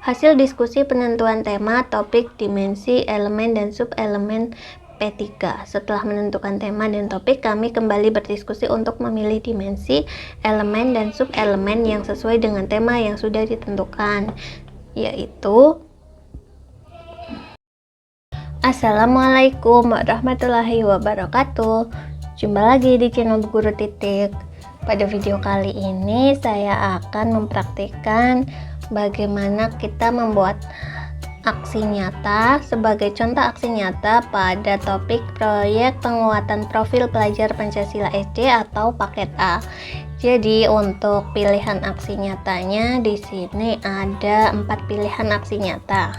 Hasil diskusi penentuan tema, topik, dimensi, elemen, dan sub-elemen P3. Setelah menentukan tema dan topik, kami kembali berdiskusi untuk memilih dimensi, elemen, dan sub-elemen yang sesuai dengan tema yang sudah ditentukan, yaitu Assalamualaikum warahmatullahi wabarakatuh. Jumpa lagi di channel Bu Guru Titik. Pada video kali ini saya akan mempraktikkan bagaimana kita membuat aksi nyata sebagai contoh aksi nyata pada topik proyek penguatan profil pelajar Pancasila SD atau paket A. Jadi untuk pilihan aksi nyatanya di sini ada 4 pilihan aksi nyata.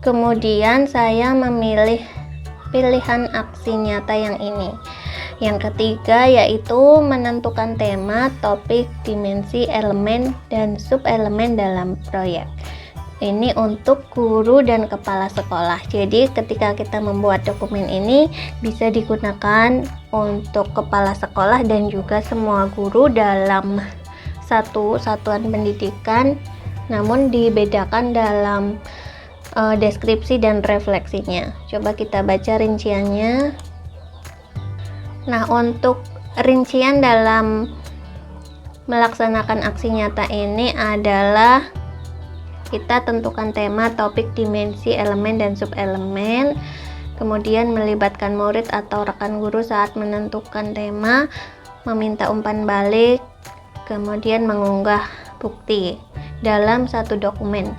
Kemudian saya memilih pilihan aksi nyata yang ini. Yang ketiga yaitu menentukan tema, topik, dimensi, elemen, dan sub-elemen dalam proyek. Ini untuk guru dan kepala sekolah. Jadi ketika kita membuat dokumen ini bisa digunakan untuk kepala sekolah dan juga semua guru dalam satu satuan pendidikan, namun dibedakan dalam deskripsi dan refleksinya. Coba kita baca rinciannya. Nah, untuk rincian dalam melaksanakan aksi nyata ini adalah kita tentukan tema, topik, dimensi, elemen, dan sub-elemen. Kemudian melibatkan murid atau rekan guru saat menentukan tema, meminta umpan balik, kemudian mengunggah bukti dalam satu dokumen.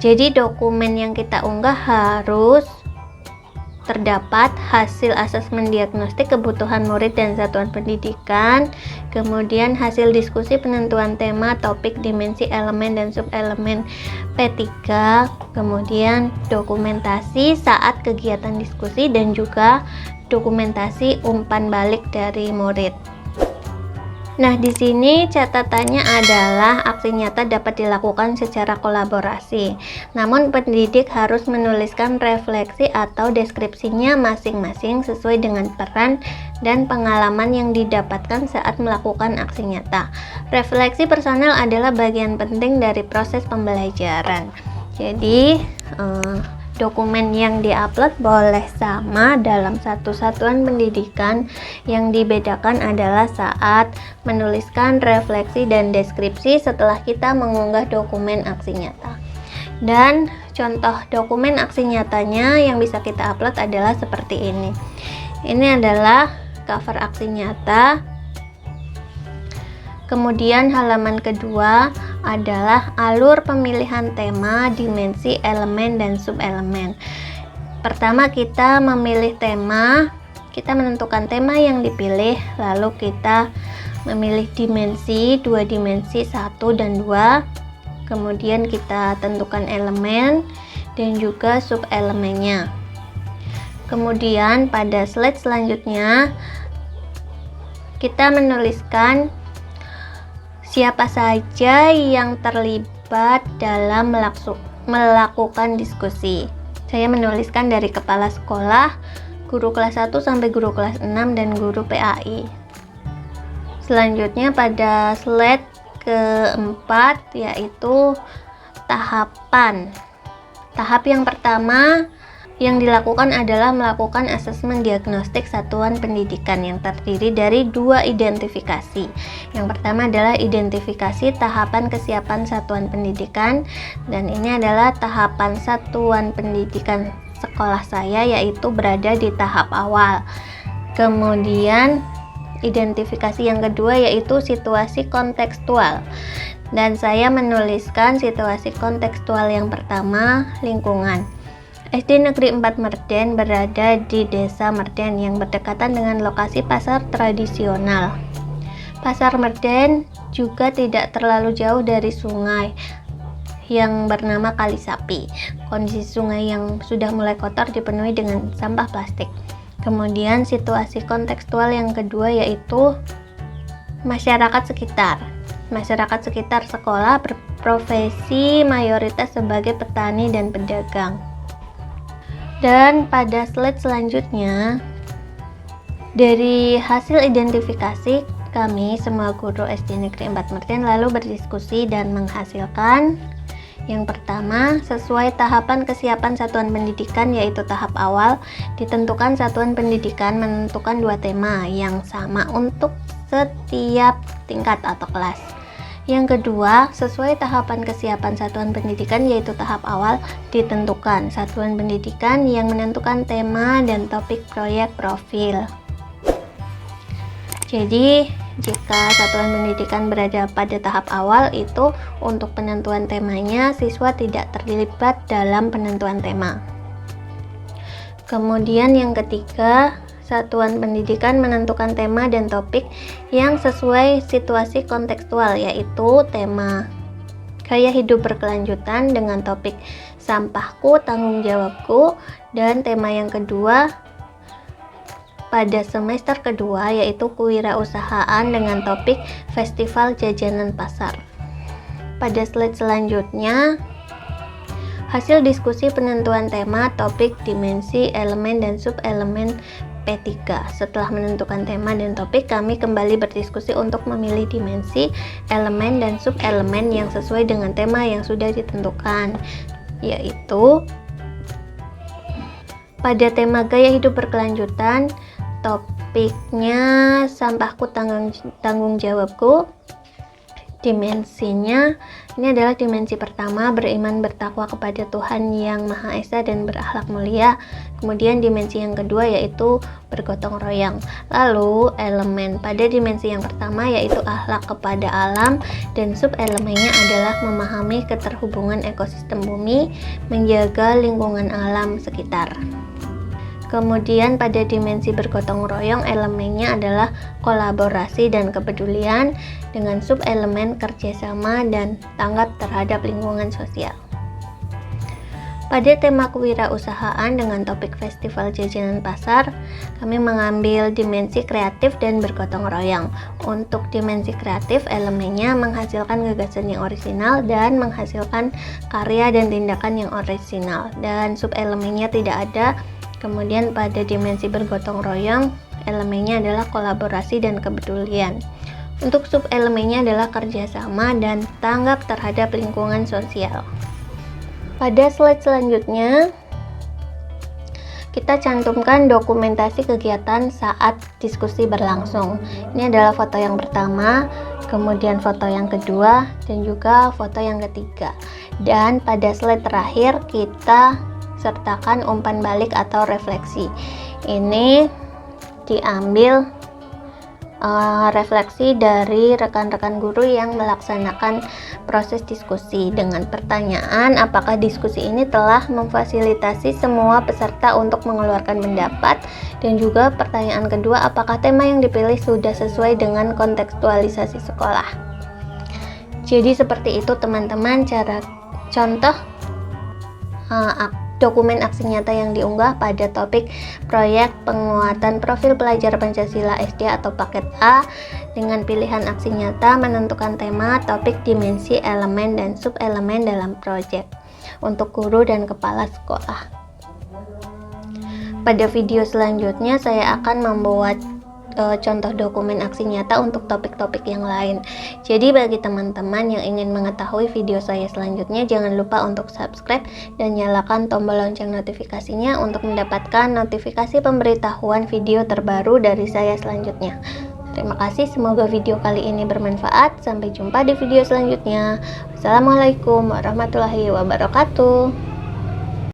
Jadi dokumen yang kita unggah harus terdapat hasil asesmen diagnostik kebutuhan murid dan satuan pendidikan, kemudian hasil diskusi penentuan tema, topik, dimensi, elemen, dan sub-elemen P3, kemudian dokumentasi saat kegiatan diskusi dan juga dokumentasi umpan balik dari murid. Nah, di sini catatannya adalah aksi nyata dapat dilakukan secara kolaborasi. Namun pendidik harus menuliskan refleksi atau deskripsinya masing-masing sesuai dengan peran dan pengalaman yang didapatkan saat melakukan aksi nyata. Refleksi personel adalah bagian penting dari proses pembelajaran. Jadi, dokumen yang diupload boleh sama dalam satu satuan pendidikan, yang dibedakan adalah saat menuliskan refleksi dan deskripsi setelah kita mengunggah dokumen aksi nyata. Dan contoh dokumen aksi nyatanya yang bisa kita upload adalah seperti ini. Ini adalah cover aksi nyata. Kemudian halaman kedua adalah alur pemilihan tema, dimensi, elemen, dan sub-elemen. Pertama kita memilih tema, kita menentukan tema yang dipilih, lalu kita memilih dimensi, 2 dimensi, 1 dan 2. Kemudian kita tentukan elemen dan juga sub-elemennya. Kemudian pada slide selanjutnya kita menuliskan siapa saja yang terlibat dalam melakukan diskusi. Saya menuliskan dari kepala sekolah, guru kelas 1 sampai guru kelas 6, dan guru PAI. Selanjutnya pada slide keempat yaitu tahapan. Tahap yang pertama yang dilakukan adalah melakukan asesmen diagnostik satuan pendidikan yang terdiri dari 2 identifikasi. Yang pertama adalah identifikasi tahapan kesiapan satuan pendidikan, dan ini adalah tahapan satuan pendidikan sekolah saya, yaitu berada di tahap awal. Kemudian identifikasi yang kedua yaitu situasi kontekstual, dan saya menuliskan situasi kontekstual yang pertama lingkungan. SD Negeri 4 Merden berada di Desa Merden yang berdekatan dengan lokasi pasar tradisional. Pasar Merden juga tidak terlalu jauh dari sungai yang bernama Kali Sapi. Kondisi sungai yang sudah mulai kotor dipenuhi dengan sampah plastik. Kemudian situasi kontekstual yang kedua yaitu masyarakat sekitar. Masyarakat sekitar sekolah berprofesi mayoritas sebagai petani dan pedagang. Dan pada slide selanjutnya, dari hasil identifikasi kami semua guru SD Negeri 4 Mertin lalu berdiskusi dan menghasilkan yang pertama, sesuai tahapan kesiapan satuan pendidikan yaitu tahap awal, ditentukan satuan pendidikan menentukan 2 tema yang sama untuk setiap tingkat atau kelas. Yang kedua, sesuai tahapan kesiapan satuan pendidikan yaitu tahap awal, ditentukan satuan pendidikan yang menentukan tema dan topik proyek profil. Jadi, jika satuan pendidikan berada pada tahap awal itu untuk penentuan temanya, siswa tidak terlibat dalam penentuan tema. Kemudian yang ketiga, satuan pendidikan menentukan tema dan topik yang sesuai situasi kontekstual, yaitu tema gaya hidup berkelanjutan dengan topik sampahku, tanggung jawabku, dan tema yang kedua pada semester kedua yaitu kewirausahaan dengan topik festival jajanan pasar. Pada slide selanjutnya, hasil diskusi penentuan tema, topik, dimensi, elemen, dan sub-elemen P3. Setelah menentukan tema dan topik, kami kembali berdiskusi untuk memilih dimensi, elemen, dan sub-elemen yang sesuai dengan tema yang sudah ditentukan, yaitu pada tema gaya hidup berkelanjutan, topiknya sampahku, tanggung jawabku. Dimensinya ini adalah dimensi pertama, beriman bertakwa kepada Tuhan yang Maha Esa dan berakhlak mulia. Kemudian dimensi yang kedua yaitu bergotong royong. Lalu elemen pada dimensi yang pertama yaitu akhlak kepada alam, dan sub elemennya adalah memahami keterhubungan ekosistem bumi, menjaga lingkungan alam sekitar. Kemudian pada dimensi bergotong royong elemennya adalah kolaborasi dan kepedulian, dengan sub-elemen kerjasama dan tanggap terhadap lingkungan sosial. Pada tema kewirausahaan dengan topik festival jajanan pasar, kami mengambil dimensi kreatif dan bergotong royong. Untuk dimensi kreatif, elemennya menghasilkan gagasan yang orisinal dan menghasilkan karya dan tindakan yang orisinal, dan sub-elemennya tidak ada. Kemudian pada dimensi bergotong royong, elemennya adalah kolaborasi dan kepedulian. Untuk sub-elemennya adalah kerjasama dan tanggap terhadap lingkungan sosial. Pada slide selanjutnya, kita cantumkan dokumentasi kegiatan saat diskusi berlangsung. Ini adalah foto yang pertama, kemudian foto yang kedua, dan juga foto yang ketiga. Dan pada slide terakhir, kita sertakan umpan balik atau refleksi. Ini diambil refleksi dari rekan-rekan guru yang melaksanakan proses diskusi dengan pertanyaan apakah diskusi ini telah memfasilitasi semua peserta untuk mengeluarkan pendapat, dan juga pertanyaan kedua apakah tema yang dipilih sudah sesuai dengan kontekstualisasi sekolah. Jadi seperti itu teman-teman cara contoh dokumen aksi nyata yang diunggah pada topik proyek penguatan profil pelajar Pancasila SD atau paket A dengan pilihan aksi nyata menentukan tema, topik, dimensi, elemen, dan sub-elemen dalam proyek untuk guru dan kepala sekolah. Pada video selanjutnya saya akan membuat contoh dokumen aksi nyata untuk topik-topik yang lain. Jadi bagi teman-teman yang ingin mengetahui video saya selanjutnya, jangan lupa untuk subscribe dan nyalakan tombol lonceng notifikasinya untuk mendapatkan notifikasi pemberitahuan video terbaru dari saya selanjutnya. Terima kasih, semoga video kali ini bermanfaat. Sampai jumpa di video selanjutnya. Wassalamualaikum warahmatullahi wabarakatuh.